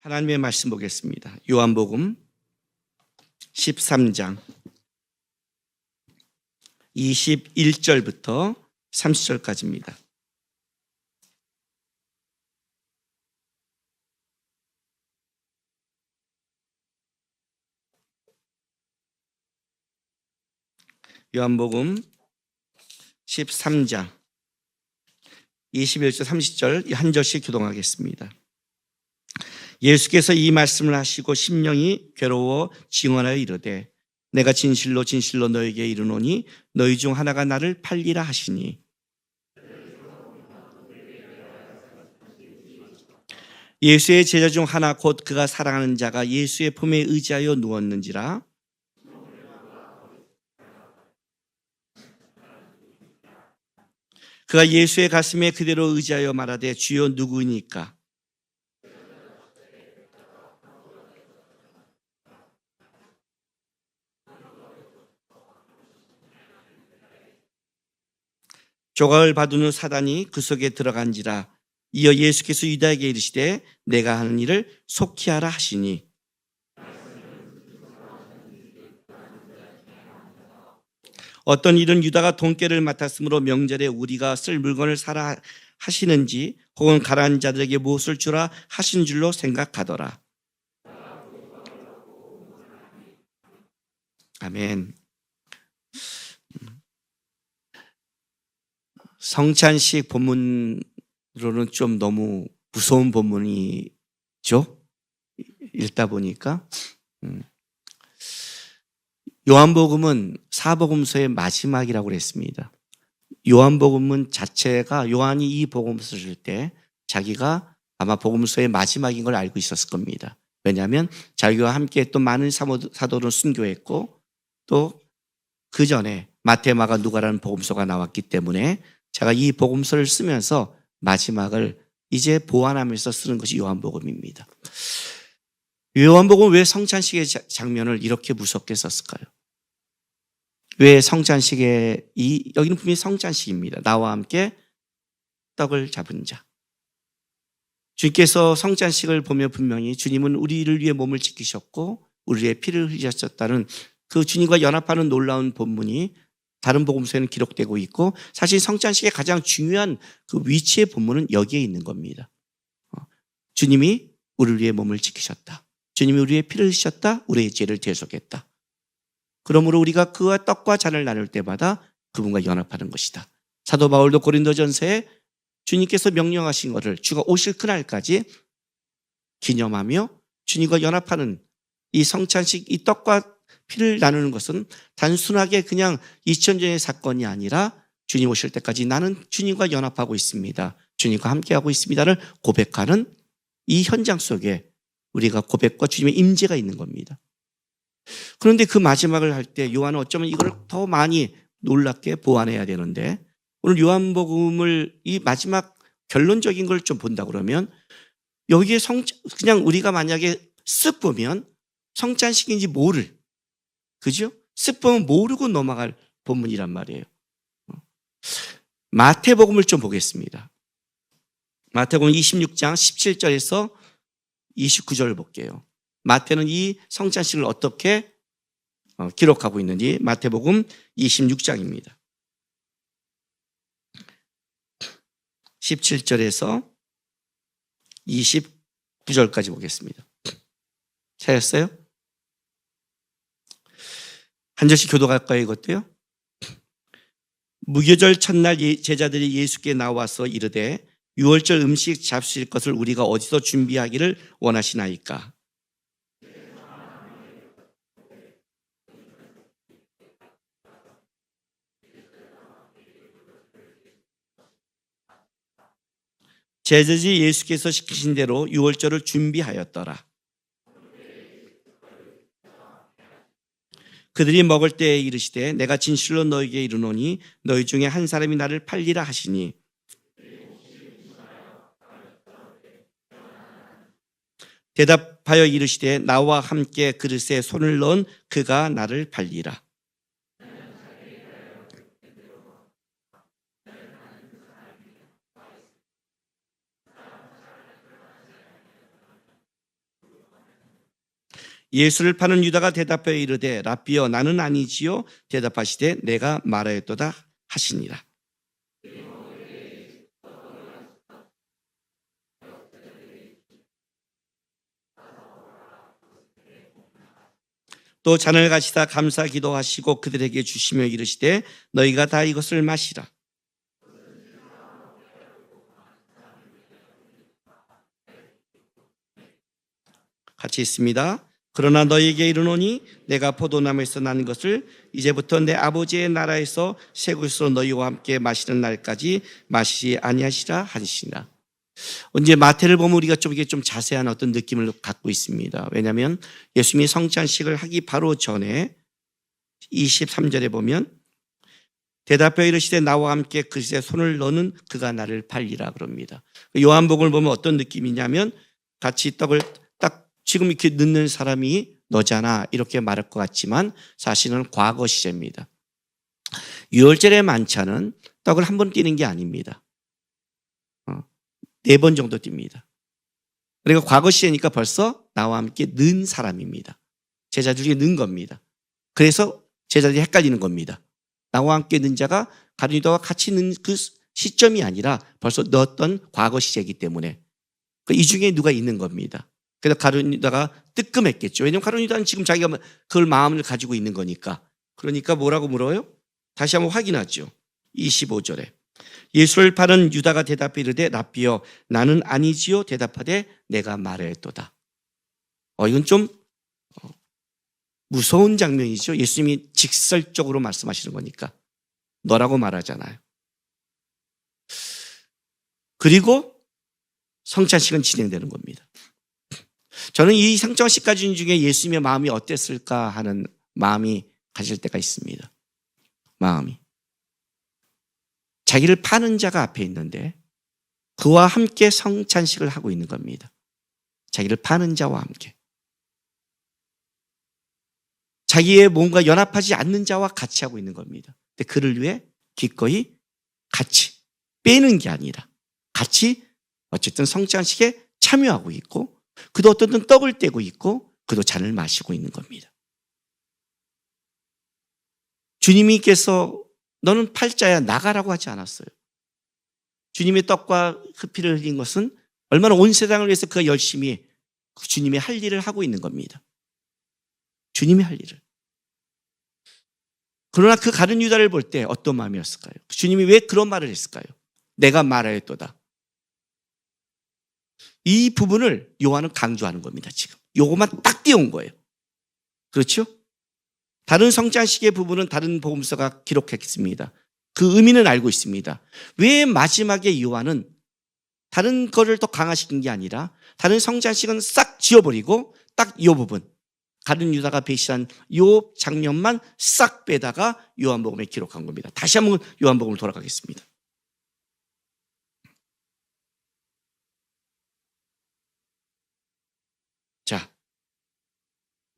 하나님의 말씀 보겠습니다. 요한복음 13장 21절부터 30절까지입니다. 요한복음 13장 21절 30절 한 절씩 교독하겠습니다. 예수께서 이 말씀을 하시고 심령이 괴로워 증언하여 이르되 내가 진실로 진실로 너에게 이르노니 너희 중 하나가 나를 팔리라 하시니 예수의 제자 중 하나 곧 그가 사랑하는 자가 예수의 품에 의지하여 누웠는지라. 그가 예수의 가슴에 그대로 의지하여 말하되 주여 누구니까? 조각을 받은 사단이 그 속에 들어간지라. 이어 예수께서 유다에게 이르시되 내가 하는 일을 속히 하라 하시니 어떤 일은 유다가 돈깨를 맡았으므로 명절에 우리가 쓸 물건을 사라 하시는지 혹은 가라앉은 자들에게 무엇을 주라 하신 줄로 생각하더라. 아멘. 성찬식 본문으로는 좀 너무 무서운 본문이죠. 읽다 보니까 요한복음은 사복음서의 마지막이라고 그랬습니다. 요한복음은 자체가 요한이 이 복음서를 쓸 때 자기가 아마 복음서의 마지막인 걸 알고 있었을 겁니다. 왜냐하면 자기와 함께 했던 많은 사도를 순교했고 또 그 전에 마태, 마가, 누가라는 복음서가 나왔기 때문에 제가 이 복음서를 쓰면서 마지막을 이제 보완하면서 쓰는 것이 요한복음입니다. 요한복음은 왜 성찬식의 장면을 이렇게 무섭게 썼을까요? 왜 성찬식에 여기는 분명히 성찬식입니다. 나와 함께 떡을 잡은 자. 주님께서 성찬식을 보며 분명히 주님은 우리를 위해 몸을 지키셨고 우리의 피를 흘리셨다는 그 주님과 연합하는 놀라운 본문이 다른 복음서에는 기록되고 있고 사실 성찬식의 가장 중요한 그 위치의 본문은 여기에 있는 겁니다. 주님이 우리를 위해 몸을 지키셨다. 주님이 우리의 피를 흘리셨다. 우리의 죄를 대속했다. 그러므로 우리가 그와 떡과 잔을 나눌 때마다 그분과 연합하는 것이다. 사도 바울도 고린도전서에 주님께서 명령하신 것을 주가 오실 그날까지 기념하며 주님과 연합하는 이 성찬식, 이 떡과 피를 나누는 것은 단순하게 그냥 2000년의 사건이 아니라 주님 오실 때까지 나는 주님과 연합하고 있습니다. 주님과 함께하고 있습니다를 고백하는 이 현장 속에 우리가 고백과 주님의 임재가 있는 겁니다. 그런데 그 마지막을 할 때 요한은 어쩌면 이걸 더 많이 놀랍게 보완해야 되는데 오늘 요한복음을 이 마지막 결론적인 걸 좀 본다 그러면 여기에 그냥 우리가 만약에 쓱 보면 성찬식인지 모를, 그죠? 쓱 보면 모르고 넘어갈 본문이란 말이에요. 마태복음을 좀 보겠습니다. 마태복음 26장 17절에서 29절을 볼게요. 마태는 이 성찬식을 어떻게 기록하고 있는지 마태복음 26장입니다. 17절에서 29절까지 보겠습니다. 찾았어요? 한 절씩 교독할까요, 이것도요? 무교절 첫날 제자들이 예수께 나와서 이르되 유월절 음식 잡수실 것을 우리가 어디서 준비하기를 원하시나이까? 제자들이 예수께서 시키신 대로 유월절을 준비하였더라. 그들이 먹을 때에 이르시되 내가 진실로 너에게 이르노니 너희 중에 한 사람이 나를 팔리라 하시니 대답하여 이르시되 나와 함께 그릇에 손을 넣은 그가 나를 팔리라. 예수를 파는 유다가 대답하여 이르되 라삐여 나는 아니지요. 대답하시되 내가 말하였도다 하시니라. 또 잔을 가시다 감사 기도하시고 그들에게 주시며 이르시되 너희가 다 이것을 마시라. 같이 있습니다. 그러나 너희에게 이르노니 내가 포도나무에서 난 것을 이제부터 내 아버지의 나라에서 새 것으로 너희와 함께 마시는 날까지 마시지 아니하시라 하시니라. 이제 마태를 보면 우리가 좀 이게 좀 자세한 어떤 느낌을 갖고 있습니다. 왜냐하면 예수님이 성찬식을 하기 바로 전에 23절에 보면 대답하여 이르시되 나와 함께 그릇에 손을 넣는 그가 나를 팔리라 그럽니다. 요한복음을 보면 어떤 느낌이냐면 같이 떡을 딱 지금 이렇게 넣는 사람이 너잖아 이렇게 말할 것 같지만 사실은 과거 시제입니다. 유월절의 만찬은 떡을 한 번 띄는 게 아닙니다. 4번 정도 띱니다. 그러니까 과거 시제니까 벌써 나와 함께 넣은 사람입니다. 제자들이 넣은 겁니다. 그래서 제자들이 헷갈리는 겁니다. 나와 함께 넣은 자가 가룟 유다와 같이 넣은 그 시점이 아니라 벌써 넣었던 과거 시제이기 때문에 이 중에 누가 있는 겁니다. 그래서 가룟 유다가 뜨끔했겠죠. 왜냐하면 가룟 유다는 지금 자기가 그걸 마음을 가지고 있는 거니까. 그러니까 뭐라고 물어요? 다시 한번 확인하죠. 25절에 예수를 파는 유다가 대답해 이르되 라삐여 나는 아니지요. 대답하되 내가 말하였도다. 이건 좀 무서운 장면이죠. 예수님이 직설적으로 말씀하시는 거니까 너라고 말하잖아요. 그리고 성찬식은 진행되는 겁니다. 저는 이 성찬식까지 중에 예수님의 마음이 어땠을까 하는 마음이 가질 때가 있습니다. 마음이. 자기를 파는 자가 앞에 있는데 그와 함께 성찬식을 하고 있는 겁니다. 자기를 파는 자와 함께. 자기의 몸과 연합하지 않는 자와 같이 하고 있는 겁니다. 근데 그를 위해 기꺼이 같이 빼는 게 아니라 같이 어쨌든 성찬식에 참여하고 있고 그도 어떤 때는 떡을 떼고 있고 그도 잔을 마시고 있는 겁니다. 주님께서 너는 팔자야 나가라고 하지 않았어요. 주님의 떡과 그 피를 흘린 것은 얼마나 온 세상을 위해서 그가 열심히 주님의 할 일을 하고 있는 겁니다. 주님의 할 일을. 그러나 그 가룟 유다를 볼 때 어떤 마음이었을까요? 주님이 왜 그런 말을 했을까요? 내가 말하였도다. 이 부분을 요한은 강조하는 겁니다. 지금 요것만 딱 띄운 거예요. 그렇죠? 다른 성찬식의 부분은 다른 복음서가 기록했습니다. 그 의미는 알고 있습니다. 왜 마지막에 요한은 다른 거를 더 강화시킨 게 아니라 다른 성찬식은 싹 지워버리고 딱 이 부분 가룟 유다가 배신한 이 장면만 싹 빼다가 요한복음에 기록한 겁니다. 다시 한번 요한복음을 돌아가겠습니다. 자,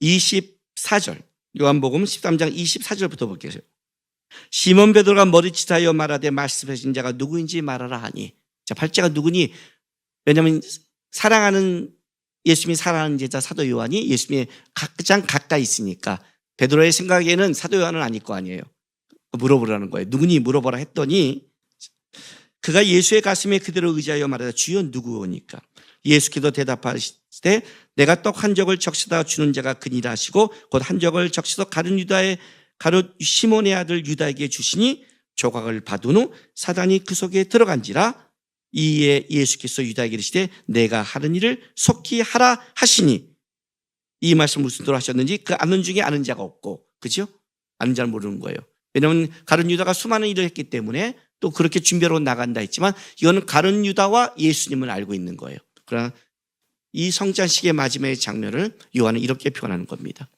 24절 요한복음 13장 24절부터 볼게요. 시몬 베드로가 머리짓하여 말하되 말씀하신 자가 누구인지 말하라 하니. 자, 팔자가 누구니? 왜냐하면 사랑하는 예수님이 사랑하는 제자 사도 요한이 예수님의 가장 가까이 있으니까 베드로의 생각에는 사도 요한은 아닐 거 아니에요. 물어보라는 거예요. 누구니 물어보라 했더니 그가 예수의 가슴에 그대로 의지하여 말하다 주여 누구오니까? 예수께서 대답하시되 내가 떡 한 적을 적시다 주는 자가 그니라 하시고 곧 한 적을 적시서 가룟 유다의 가룟 시몬의 아들 유다에게 주시니 조각을 받은 후 사단이 그 속에 들어간지라. 이에 예수께서 유다에게 이르시되 내가 하는 일을 속히 하라 하시니. 이 말씀 무슨 뜻으로 하셨는지 그 아는 중에 아는 자가 없고, 그죠? 아는 자는 모르는 거예요. 왜냐하면 가룟 유다가 수많은 일을 했기 때문에 또 그렇게 준비하러 나간다 했지만 이거는 가룟 유다와 예수님을 알고 있는 거예요. 그러나 이 성찬식의 마지막의 장면을 요한은 이렇게 표현하는 겁니다.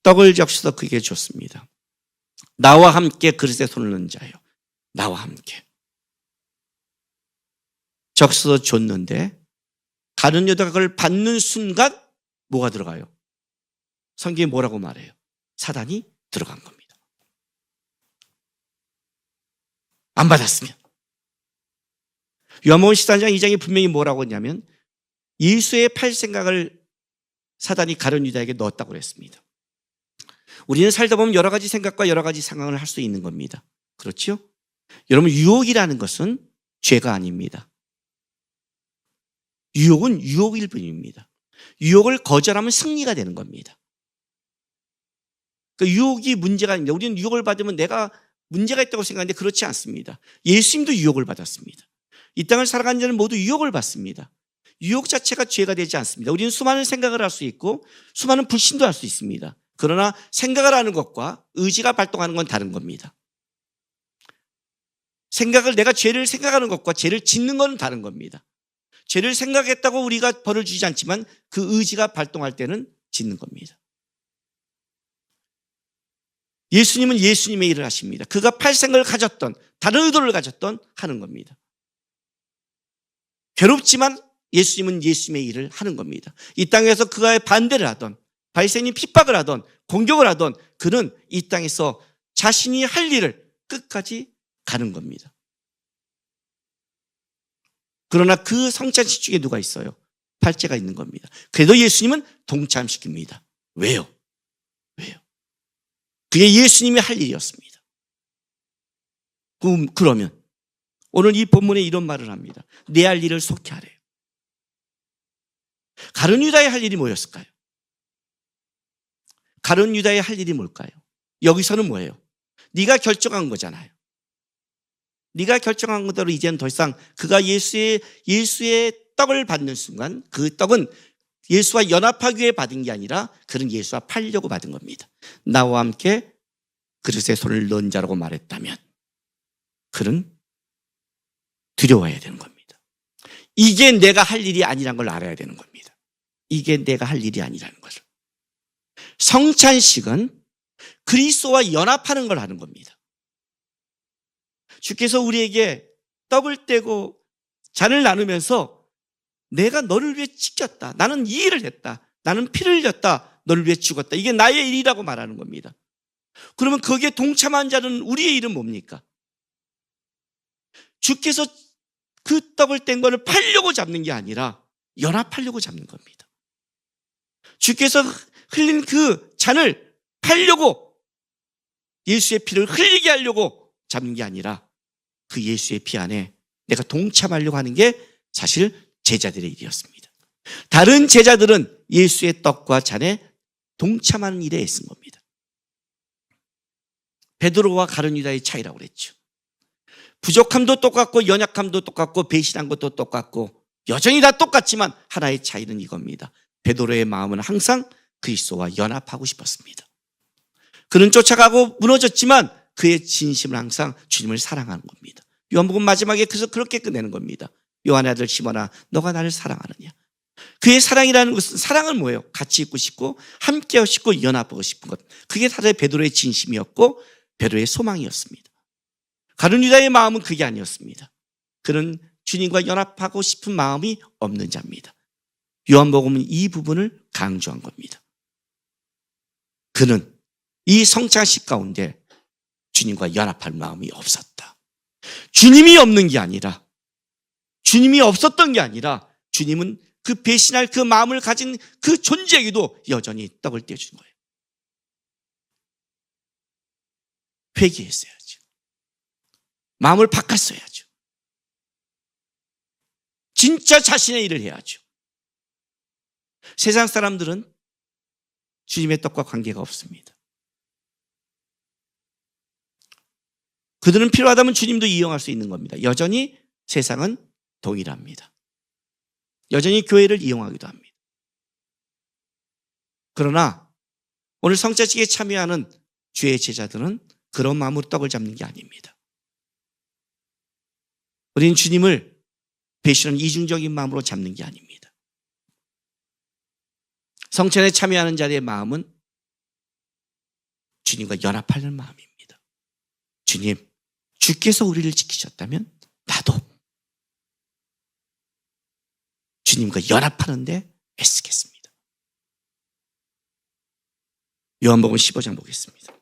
떡을 적셔서 그에게 줬습니다. 나와 함께 그릇에 손을 넣은 자예요. 나와 함께. 적셔서 줬는데 가룟 유다가 그걸 받는 순간 뭐가 들어가요? 성경에 뭐라고 말해요? 사단이 들어간 겁니다. 안 받았으면. 요한복음 13장 2장이 분명히 뭐라고 했냐면 예수의 팔 생각을 사단이 가룟 유다에게 넣었다고 그랬습니다. 우리는 살다 보면 여러 가지 생각과 여러 가지 상황을 할 수 있는 겁니다. 그렇죠? 여러분, 유혹이라는 것은 죄가 아닙니다. 유혹은 유혹일 뿐입니다. 유혹을 거절하면 승리가 되는 겁니다. 그 유혹이 문제가 아닙니다. 우리는 유혹을 받으면 내가 문제가 있다고 생각하는데 그렇지 않습니다. 예수님도 유혹을 받았습니다. 이 땅을 살아가는 자는 모두 유혹을 받습니다. 유혹 자체가 죄가 되지 않습니다. 우리는 수많은 생각을 할 수 있고 수많은 불신도 할 수 있습니다. 그러나 생각을 하는 것과 의지가 발동하는 건 다른 겁니다. 내가 죄를 생각하는 것과 죄를 짓는 건 다른 겁니다. 죄를 생각했다고 우리가 벌을 주지 않지만 그 의지가 발동할 때는 짓는 겁니다. 예수님은 예수님의 일을 하십니다. 그가 팔생을 가졌던, 다른 의도를 가졌던 하는 겁니다. 괴롭지만 예수님은 예수님의 일을 하는 겁니다. 이 땅에서 그가의 반대를 하던, 바리새인이 핍박을 하던, 공격을 하던 그는 이 땅에서 자신이 할 일을 끝까지 가는 겁니다. 그러나 그 성찬식 중에 누가 있어요? 팔째가 있는 겁니다. 그래도 예수님은 동참시킵니다. 왜요? 그게 예수님이 할 일이었습니다. 그러면 오늘 이 본문에 이런 말을 합니다. 내 할 일을 속히 하래요. 가룟 유다의 할 일이 뭐였을까요? 가룟 유다의 할 일이 뭘까요? 여기서는 뭐예요? 네가 결정한 거잖아요. 네가 결정한 것대로 이제는 더 이상 그가 예수의 떡을 받는 순간 그 떡은 예수와 연합하기 위해 받은 게 아니라 그는 예수와 팔려고 받은 겁니다. 나와 함께 그릇에 손을 넣은 자라고 말했다면 그는 두려워해야 되는 겁니다. 이게 내가 할 일이 아니라는 걸 알아야 되는 겁니다. 이게 내가 할 일이 아니라는 것을. 성찬식은 그리스도와 연합하는 걸 하는 겁니다. 주께서 우리에게 떡을 떼고 잔을 나누면서 내가 너를 위해 지켰다. 나는 이 일을 했다. 나는 피를 흘렸다. 너를 위해 죽었다. 이게 나의 일이라고 말하는 겁니다. 그러면 거기에 동참한 자는 우리의 일은 뭡니까? 주께서 그 떡을 뗀 거를 팔려고 잡는 게 아니라 연합하려고 잡는 겁니다. 주께서 흘린 그 잔을 팔려고 예수의 피를 흘리게 하려고 잡는 게 아니라 그 예수의 피 안에 내가 동참하려고 하는 게 사실 제자들의 일이었습니다. 다른 제자들은 예수의 떡과 잔에 동참하는 일에 애쓴 겁니다. 베드로와 가룟 유다의 차이라고 그랬죠. 부족함도 똑같고 연약함도 똑같고 배신한 것도 똑같고 여전히 다 똑같지만 하나의 차이는 이겁니다. 베드로의 마음은 항상 그리스도와 연합하고 싶었습니다. 그는 쫓아가고 무너졌지만 그의 진심은 항상 주님을 사랑하는 겁니다. 요한복음 마지막에 그래서 그렇게 끝내는 겁니다. 요한의 아들 시몬아, 너가 나를 사랑하느냐? 그의 사랑이라는 것은, 사랑은 뭐예요? 같이 있고 싶고 함께하고 싶고 연합하고 싶은 것. 그게 사실 베드로의 진심이었고 베드로의 소망이었습니다. 가룟 유다의 마음은 그게 아니었습니다. 그는 주님과 연합하고 싶은 마음이 없는 자입니다. 요한복음은 이 부분을 강조한 겁니다. 그는 이 성찬식 가운데 주님과 연합할 마음이 없었다. 주님이 없는 게 아니라, 주님이 없었던 게 아니라 주님은 그 배신할 그 마음을 가진 그 존재에게도 여전히 떡을 떼어준 거예요. 회개했어야죠. 마음을 바꿨어야죠. 진짜 자신의 일을 해야죠. 세상 사람들은 주님의 떡과 관계가 없습니다. 그들은 필요하다면 주님도 이용할 수 있는 겁니다. 여전히 세상은 동일합니다. 여전히 교회를 이용하기도 합니다. 그러나 오늘 성찬식에 참여하는 주의 제자들은 그런 마음으로 떡을 잡는 게 아닙니다. 우리는 주님을 배신하는 이중적인 마음으로 잡는 게 아닙니다. 성찬에 참여하는 자들의 마음은 주님과 연합하는 마음입니다. 주님, 주께서 우리를 지키셨다면 나도 주님과 연합하는데 애쓰겠습니다. 요한복음 15장 보겠습니다.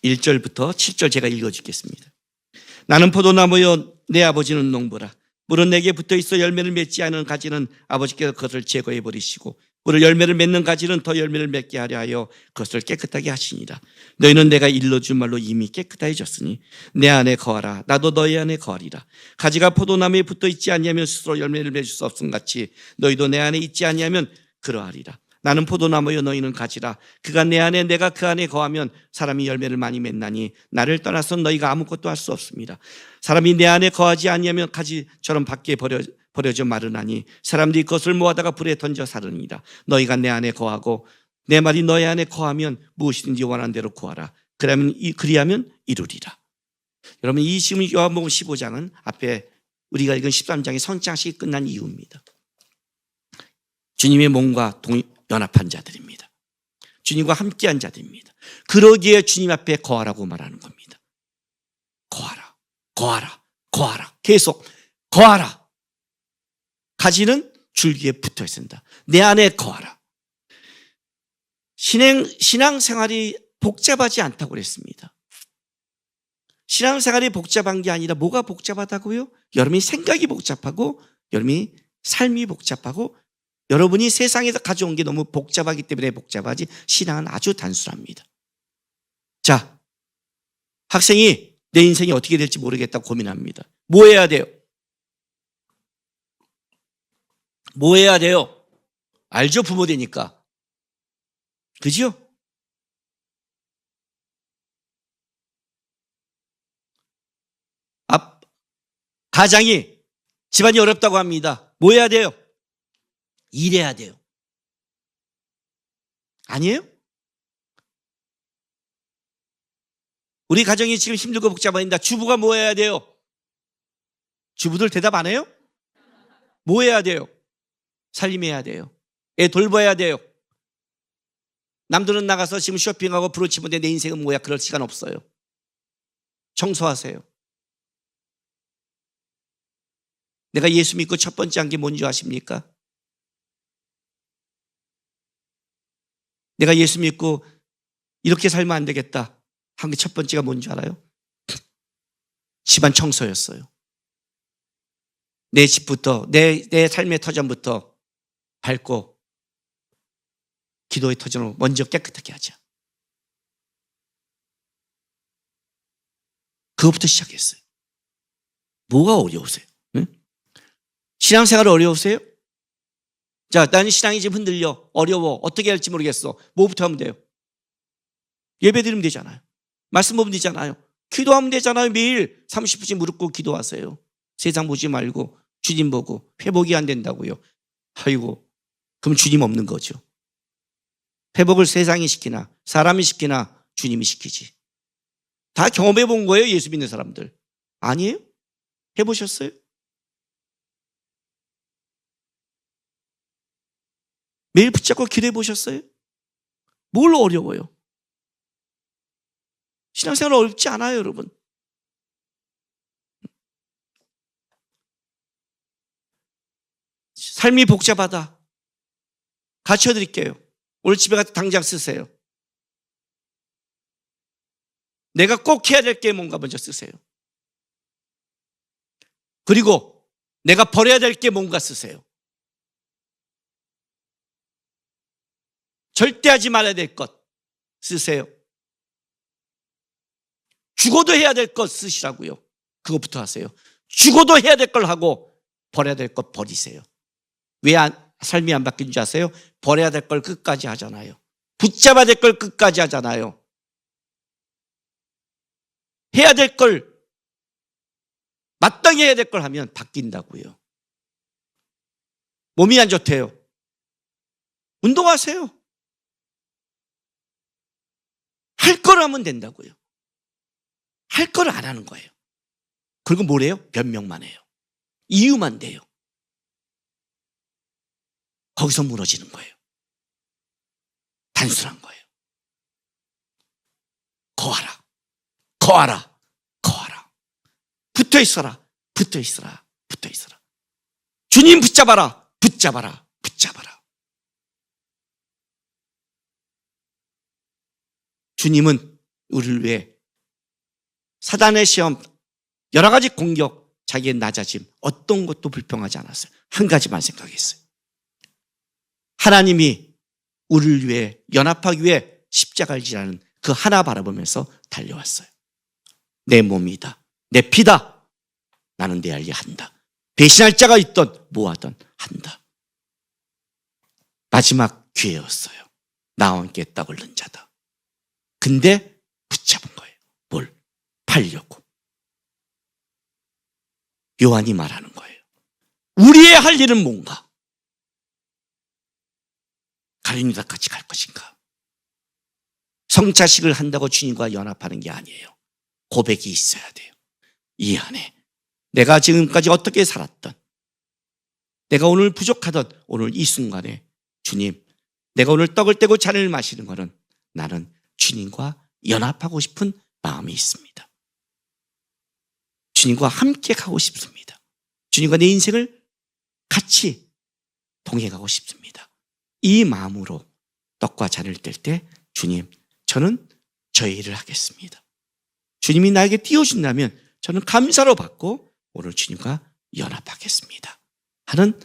1절부터 7절 제가 읽어주겠습니다. 나는 포도나무요 내 아버지는 농부라. 물은 내게 붙어 있어 열매를 맺지 않은 가지는 아버지께서 그것을 제거해 버리시고 물을 열매를 맺는 가지는 더 열매를 맺게 하려 하여 그것을 깨끗하게 하시니라. 너희는 내가 일러준 말로 이미 깨끗해졌으니 내 안에 거하라. 나도 너희 안에 거하리라. 가지가 포도나무에 붙어 있지 아니하면 스스로 열매를 맺을 수 없음 같이 너희도 내 안에 있지 아니하면 그러하리라. 나는 포도나무여 너희는 가지라. 그가 내 안에 내가 그 안에 거하면 사람이 열매를 많이 맺나니 나를 떠나서 너희가 아무것도 할 수 없습니다. 사람이 내 안에 거하지 아니하면 가지처럼 밖에 버려져 마르나니 사람들이 그것을 모아다가 불에 던져 사르니라. 너희가 내 안에 거하고 내 말이 너희 안에 거하면 무엇이든지 원하는 대로 구하라. 그리하면 이루리라. 여러분, 이 지금 요한복음 15장은 앞에 우리가 읽은 13장의 성장식이 끝난 이유입니다. 주님의 몸과 연합한 자들입니다. 주님과 함께한 자들입니다. 그러기에 주님 앞에 거하라고 말하는 겁니다. 거하라, 거하라, 거하라. 계속 거하라. 가지는 줄기에 붙어 있습니다. 내 안에 거하라. 신앙생활이 복잡하지 않다고 그랬습니다. 신앙생활이 복잡한 게 아니라 뭐가 복잡하다고요? 여러분이 생각이 복잡하고 여러분이 삶이 복잡하고 여러분이 세상에서 가져온 게 너무 복잡하기 때문에 복잡하지 신앙은 아주 단순합니다. 자, 학생이 내 인생이 어떻게 될지 모르겠다고 고민합니다. 뭐 해야 돼요? 뭐 해야 돼요? 알죠? 부모 되니까. 그죠? 가장이 집안이 어렵다고 합니다. 뭐 해야 돼요? 일해야 돼요. 아니에요? 우리 가정이 지금 힘들고 복잡합니다. 주부가 뭐 해야 돼요? 주부들 대답 안 해요? 뭐 해야 돼요? 살림해야 돼요. 애 돌봐야 돼요. 남들은 나가서 지금 쇼핑하고 브로치 보는데 내 인생은 뭐야? 그럴 시간 없어요. 청소하세요. 내가 예수 믿고 첫 번째 한 게 뭔지 아십니까? 내가 예수 믿고 이렇게 살면 안 되겠다 한 게 첫 번째가 뭔지 알아요? 집안 청소였어요. 내 집부터 내 삶의 터전부터 밟고 기도의 터전으로 먼저 깨끗하게 하자. 그것부터 시작했어요. 뭐가 어려우세요? 응? 신앙생활 어려우세요? 자, 나는 신앙이 지금 흔들려. 어려워. 어떻게 할지 모르겠어. 뭐부터 하면 돼요? 예배 드리면 되잖아요. 말씀 보면 되잖아요. 기도하면 되잖아요. 매일 30분씩 무릎 꿇고 기도하세요. 세상 보지 말고 주님 보고. 회복이 안 된다고요. 아이고, 그럼 주님 없는 거죠. 회복을 세상이 시키나 사람이 시키나 주님이 시키지. 다 경험해 본 거예요. 예수 믿는 사람들. 아니에요? 해보셨어요? 매일 붙잡고 기도해 보셨어요? 뭘 어려워요? 신앙생활 어렵지 않아요, 여러분. 삶이 복잡하다. 가르쳐 드릴게요. 오늘 집에 가서 당장 쓰세요. 내가 꼭 해야 될 게 뭔가 먼저 쓰세요. 그리고 내가 버려야 될 게 뭔가 쓰세요. 절대 하지 말아야 될 것 쓰세요. 죽어도 해야 될 것 쓰시라고요. 그것부터 하세요. 죽어도 해야 될 걸 하고 버려야 될 것 버리세요. 왜 삶이 안 바뀐 줄 아세요? 버려야 될 걸 끝까지 하잖아요. 붙잡아야 될 걸 끝까지 하잖아요. 해야 될 걸, 마땅히 해야 될 걸 하면 바뀐다고요. 몸이 안 좋대요. 운동하세요. 할 걸 하면 된다고요. 할 걸 안 하는 거예요. 그리고 뭐래요? 변명만 해요. 이유만 돼요. 거기서 무너지는 거예요. 단순한 거예요. 거하라. 거하라. 거하라. 붙어 있어라. 붙어 있어라. 붙어 있어라. 주님 붙잡아라. 붙잡아라. 붙잡아라. 주님은 우리를 위해 사단의 시험, 여러 가지 공격, 자기의 낮아짐, 어떤 것도 불평하지 않았어요. 한 가지만 생각했어요. 하나님이 우리를 위해 연합하기 위해 십자가를 지라는 그 하나 바라보면서 달려왔어요. 내 몸이다, 내 피다. 나는 내 할 일 한다. 배신할 자가 있던 뭐하던 한다. 마지막 기회였어요. 나와 함께 떡을 넣은 자다. 근데 붙잡은 거예요. 뭘? 팔려고. 요한이 말하는 거예요. 우리의 할 일은 뭔가? 가룟유다 같이 갈 것인가? 성자식을 한다고 주님과 연합하는 게 아니에요. 고백이 있어야 돼요. 이 안에 내가 지금까지 어떻게 살았던, 내가 오늘 부족하던 오늘 이 순간에 주님, 내가 오늘 떡을 떼고 잔을 마시는 것은 나는 주님과 연합하고 싶은 마음이 있습니다. 주님과 함께 가고 싶습니다. 주님과 내 인생을 같이 동행하고 싶습니다. 이 마음으로 떡과 잔을 뗄 때 주님, 저는 저의 일을 하겠습니다. 주님이 나에게 띄워준다면 저는 감사로 받고 오늘 주님과 연합하겠습니다 하는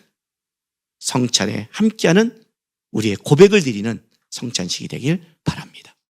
성찬에 함께하는 우리의 고백을 드리는 성찬식이 되길 바랍니다.